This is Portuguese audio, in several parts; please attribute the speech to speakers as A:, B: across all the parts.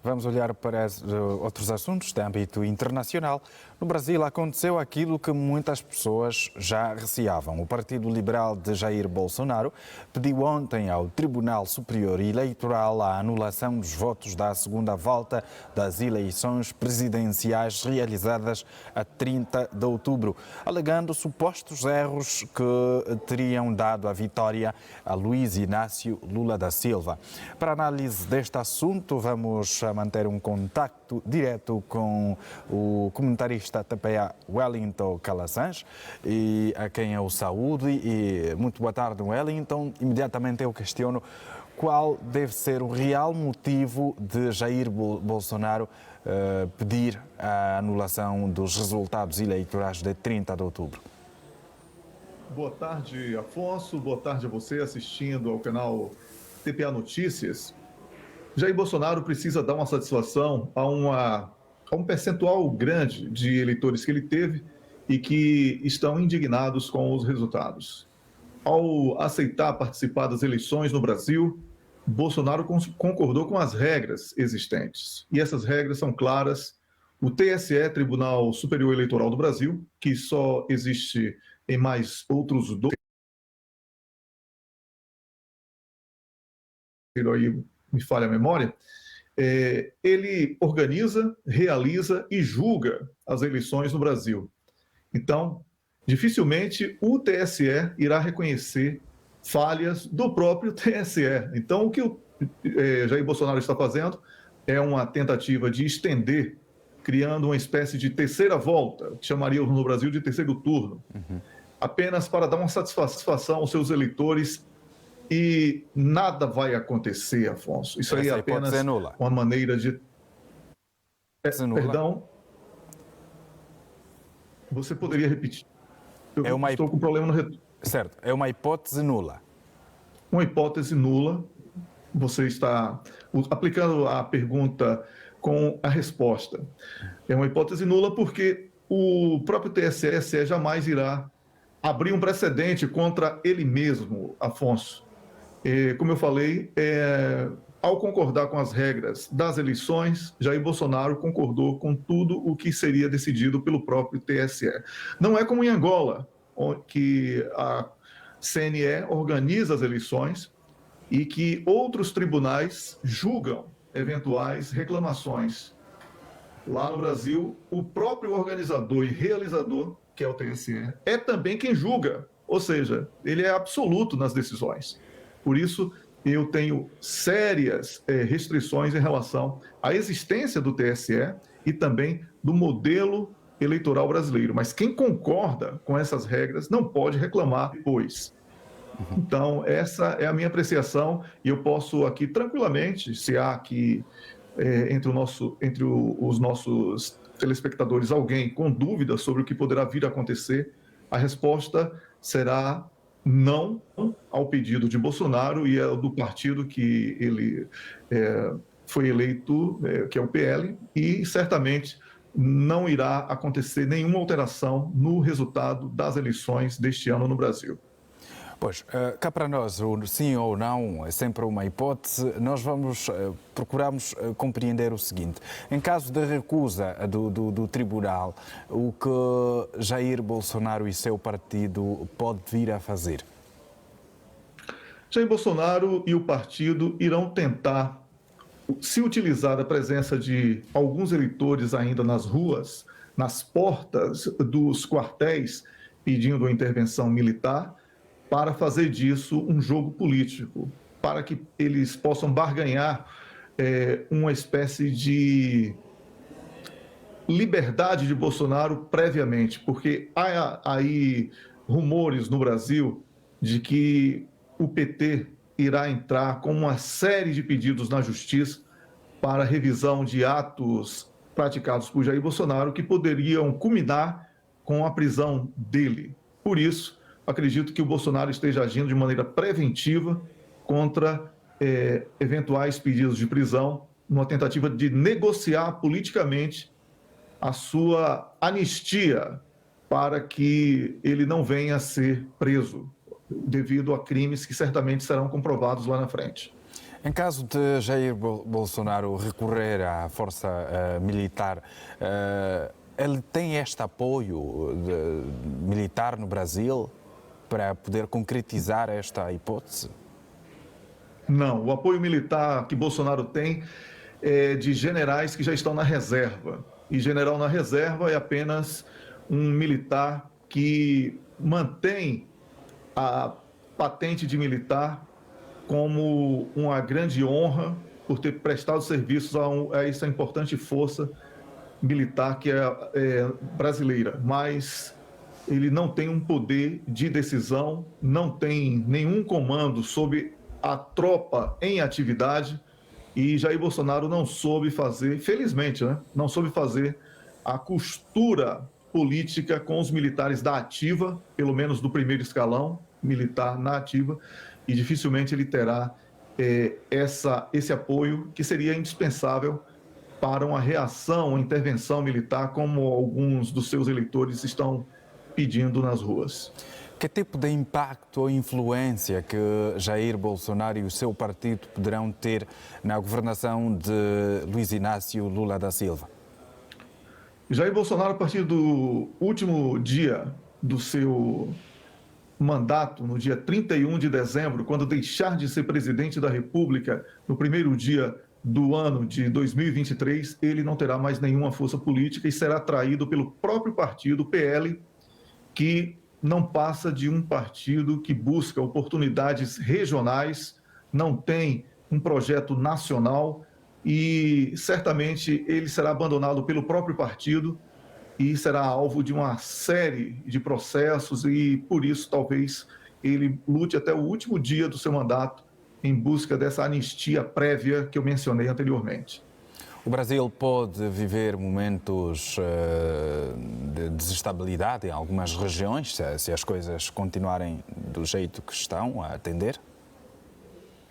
A: Vamos olhar para outros assuntos de âmbito internacional. No Brasil aconteceu aquilo que muitas pessoas já receavam. O Partido Liberal de Jair Bolsonaro pediu ontem ao Tribunal Superior Eleitoral a anulação dos votos da segunda volta das eleições presidenciais realizadas a 30 de outubro, alegando supostos erros que teriam dado a vitória a Luiz Inácio Lula da Silva. Para análise deste assunto, vamos manter um contacto direto com o comentarista TPA Wellington Calazans, e a quem eu saúdo. E muito boa tarde, Wellington. Imediatamente eu questiono qual deve ser o real motivo de Jair Bolsonaro pedir a anulação dos resultados eleitorais de 30 de outubro.
B: Boa tarde, Afonso. Boa tarde a você assistindo ao canal TPA Notícias. Jair Bolsonaro precisa dar uma satisfação a um percentual grande de eleitores que ele teve e que estão indignados com os resultados. Ao aceitar participar das eleições no Brasil, Bolsonaro concordou com as regras existentes. E essas regras são claras. O TSE, Tribunal Superior Eleitoral do Brasil, que só existe em mais outros dois, aí me falha a memória, ele organiza, realiza e julga as eleições no Brasil. Então, dificilmente o TSE irá reconhecer falhas do próprio TSE. Então, o que o Jair Bolsonaro está fazendo é uma tentativa de estender, criando uma espécie de terceira volta, que chamaríamos no Brasil de terceiro turno, apenas para dar uma satisfação aos seus eleitores. E nada vai acontecer, Afonso. Isso aí é apenas uma maneira de... Perdão? Você poderia repetir? Eu estou com problema no retorno.
A: Certo, é uma hipótese nula.
B: Uma hipótese nula. Você está aplicando a pergunta com a resposta. É uma hipótese nula porque o próprio TSE jamais irá abrir um precedente contra ele mesmo, Afonso. Como eu falei, ao concordar com as regras das eleições, Jair Bolsonaro concordou com tudo o que seria decidido pelo próprio TSE. Não é como em Angola, que a CNE organiza as eleições e que outros tribunais julgam eventuais reclamações. Lá no Brasil, o próprio organizador e realizador, que é o TSE, é também quem julga, ou seja, ele é absoluto nas decisões. Por isso, eu tenho sérias restrições em relação à existência do TSE e também do modelo eleitoral brasileiro. Mas quem concorda com essas regras não pode reclamar depois. Então, essa é a minha apreciação e eu posso aqui tranquilamente, se há aqui entre os nossos telespectadores alguém com dúvidas sobre o que poderá vir a acontecer, a resposta será não ao pedido de Bolsonaro e do partido que ele foi eleito, que é o PL, e certamente não irá acontecer nenhuma alteração no resultado das eleições deste ano no Brasil.
A: Pois, cá para nós, o sim ou não é sempre uma hipótese. Nós procuramos compreender o seguinte: em caso de recusa do tribunal, o que Jair Bolsonaro e seu partido pode vir a fazer?
B: Jair Bolsonaro e o partido irão tentar se utilizar da presença de alguns eleitores ainda nas ruas, nas portas dos quartéis, pedindo a intervenção militar, para fazer disso um jogo político, para que eles possam barganhar uma espécie de liberdade de Bolsonaro previamente, porque há aí rumores no Brasil de que o PT irá entrar com uma série de pedidos na Justiça para revisão de atos praticados por Jair Bolsonaro que poderiam culminar com a prisão dele. Por isso, acredito que o Bolsonaro esteja agindo de maneira preventiva contra eventuais pedidos de prisão, numa tentativa de negociar politicamente a sua anistia para que ele não venha a ser preso devido a crimes que certamente serão comprovados lá na frente.
A: Em caso de Jair Bolsonaro recorrer à força militar, ele tem este apoio militar no Brasil para poder concretizar esta hipótese?
B: Não, o apoio militar que Bolsonaro tem é de generais que já estão na reserva. E general na reserva é apenas um militar que mantém a patente de militar como uma grande honra por ter prestado serviços a essa importante força militar que é brasileira. Mas ele não tem um poder de decisão, não tem nenhum comando sobre a tropa em atividade, e Jair Bolsonaro não soube fazer, felizmente, né? Não soube fazer a costura política com os militares da ativa, pelo menos do primeiro escalão militar na ativa, e dificilmente ele terá esse apoio que seria indispensável para uma reação, uma intervenção militar, como alguns dos seus eleitores estão pedindo nas ruas.
A: Que tipo de impacto ou influência que Jair Bolsonaro e o seu partido poderão ter na governação de Luiz Inácio Lula da Silva?
B: Jair Bolsonaro, a partir do último dia do seu mandato, no dia 31 de dezembro, quando deixar de ser presidente da República, no primeiro dia do ano de 2023, ele não terá mais nenhuma força política e será traído pelo próprio partido, PL, que não passa de um partido que busca oportunidades regionais, não tem um projeto nacional e certamente ele será abandonado pelo próprio partido e será alvo de uma série de processos e por isso talvez ele lute até o último dia do seu mandato em busca dessa anistia prévia que eu mencionei anteriormente.
A: O Brasil pode viver momentos de desestabilidade em algumas regiões, se as coisas continuarem do jeito que estão a atender?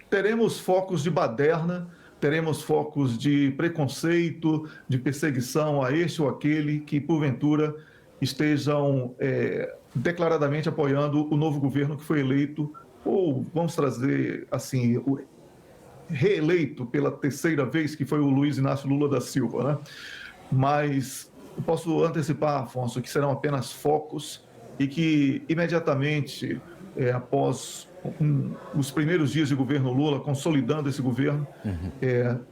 B: Teremos focos de baderna, teremos focos de preconceito, de perseguição a este ou aquele que, porventura, estejam declaradamente apoiando o novo governo que foi eleito, ou vamos trazer assim, reeleito pela terceira vez, que foi o Luiz Inácio Lula da Silva, né? Mas eu posso antecipar, Afonso, que serão apenas focos e que imediatamente após os primeiros dias de governo Lula, consolidando esse governo,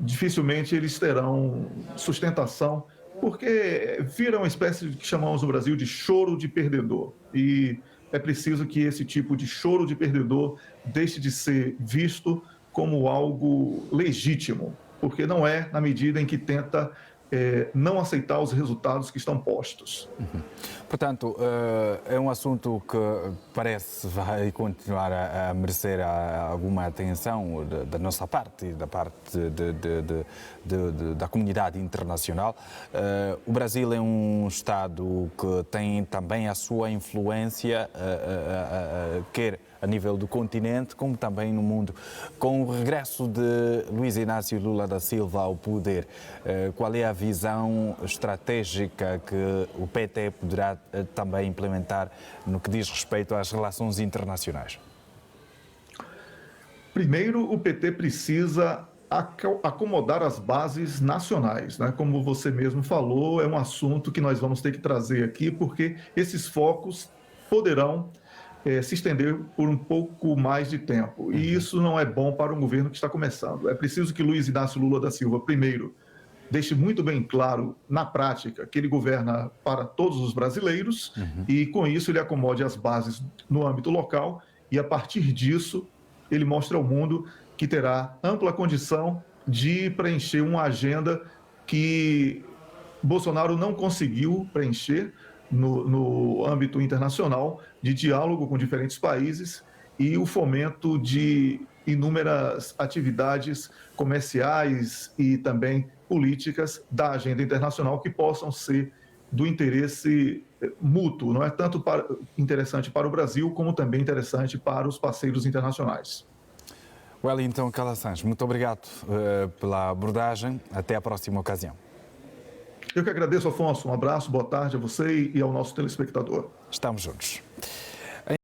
B: dificilmente eles terão sustentação, porque vira uma espécie de que chamamos no Brasil de choro de perdedor. E é preciso que esse tipo de choro de perdedor deixe de ser visto como algo legítimo, porque não é na medida em que tenta não aceitar os resultados que estão postos.
A: Portanto, é um assunto que parece vai continuar a merecer alguma atenção da nossa parte, da parte da comunidade internacional. O Brasil é um Estado que tem também a sua influência, quer a nível do continente, como também no mundo. Com o regresso de Luiz Inácio Lula da Silva ao poder, qual é a visão estratégica que o PT poderá também implementar no que diz respeito às relações internacionais?
B: Primeiro, o PT precisa acomodar as bases nacionais, né? Como você mesmo falou, é um assunto que nós vamos ter que trazer aqui, porque esses focos poderão se estender por um pouco mais de tempo. E isso não é bom para um governo que está começando. É preciso que Luiz Inácio Lula da Silva, primeiro, deixe muito bem claro, na prática, que ele governa para todos os brasileiros e, com isso, ele acomode as bases no âmbito local e, a partir disso, ele mostra ao mundo que terá ampla condição de preencher uma agenda que Bolsonaro não conseguiu preencher no âmbito internacional, de diálogo com diferentes países e o fomento de inúmeras atividades comerciais e também políticas da agenda internacional que possam ser do interesse mútuo, não é tanto interessante para o Brasil, como também interessante para os parceiros internacionais.
A: Wellington Calazans, muito obrigado pela abordagem. Até a próxima ocasião.
B: Eu que agradeço, Afonso. Um abraço, boa tarde a você e ao nosso telespectador.
A: Estamos juntos.